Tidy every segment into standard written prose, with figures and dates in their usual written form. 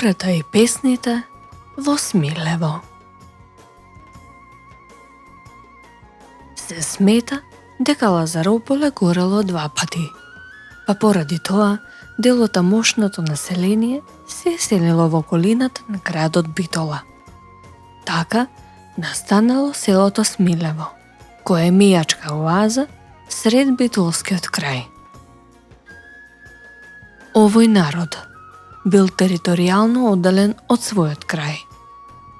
Ората и песните во Смилево. Се смета дека Лазарополе горело 2 пати, па поради тоа дел од тамошното население се селило во околината на градот Битола. Така настанало селото Смилево, кое е мијачка оаза сред битолскиот крај. Овој народ бил територијално оддален од својот крај,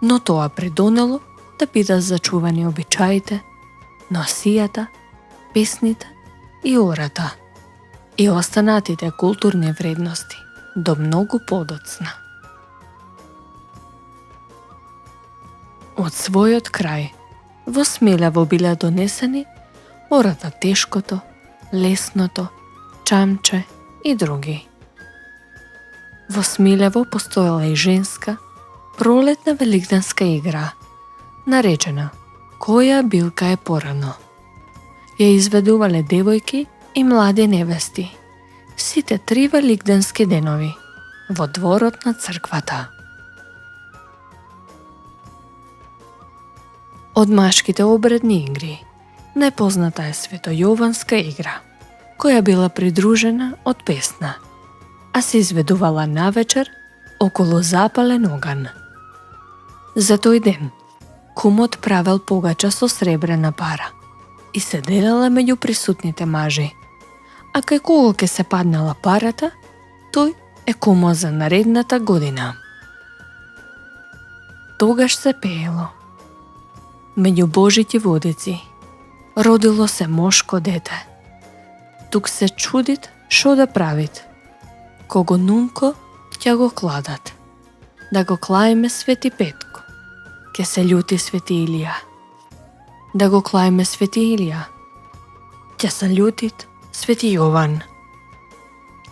но тоа придонело да бидат зачувани обичаите, носијата, песните и ората и останатите културни вредности до многу подоцна. Од својот крај во Смилево биле донесени ората тешкото, лесното, чамче и други. Во Смилево постоела и женска, пролетна великденска игра, наречена Која билка е порано. Ја изведувале девојки и млади невести, сите 3 великденски денови, во дворот на црквата. Од машките обредни игри, најпозната е Светојованска игра, која била придружена од песна, а се изведувала навечер околу запален оган. За тој ден, кумот правел погача со сребрена пара и се делела меѓу присутните мажи, а кај кого ќе се паднала парата, тој е кумот за наредната година. Тогаш се пеело. Меѓу Божити водици родило се мошко дете. Тук се чудит шо да правит. Кого нунко ќе го кладат. Да го клајме Свети Петко. Ке се љути Свети Илија. Да го клајме Свети Илија. Ќе се љутит Свети Јован.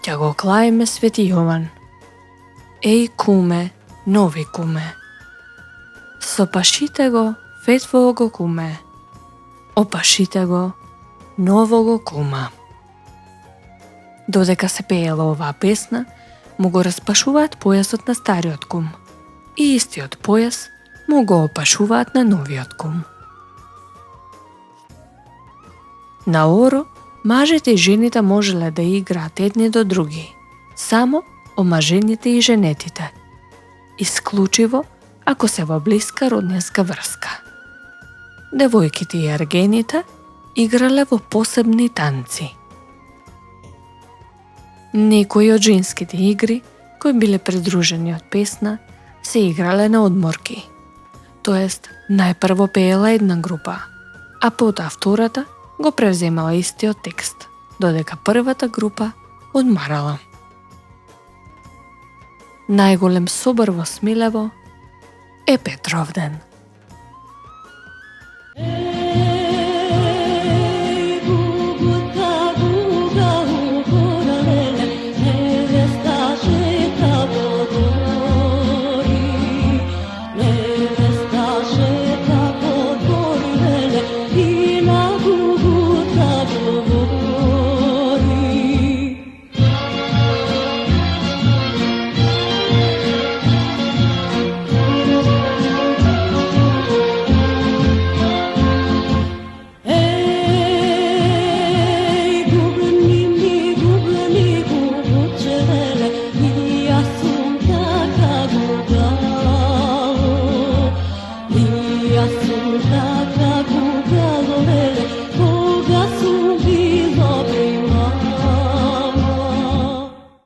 Ќе го клајме Свети Јован. Еј куме, нови куме. Сопашите го ветвого куме. Опашите го нового кума. Додека се пеела оваа песна, му го распашуваат појасот на стариот кум и истиот појас му го опашуваат на новиот кум. На оро, мажите и жените можеле да играат едни до други, само омажените и женетите, исклучиво ако се во блиска роднинска врска. Девојките и аргените играле во посебни танци. Некои од женските игри, кои биле придружени од песна, се играле на одморки. Тоест, најпрво пеела една група, а потоа втората го превземала истиот текст, додека првата група одмарала. Најголем собор во Смилево е Петровден.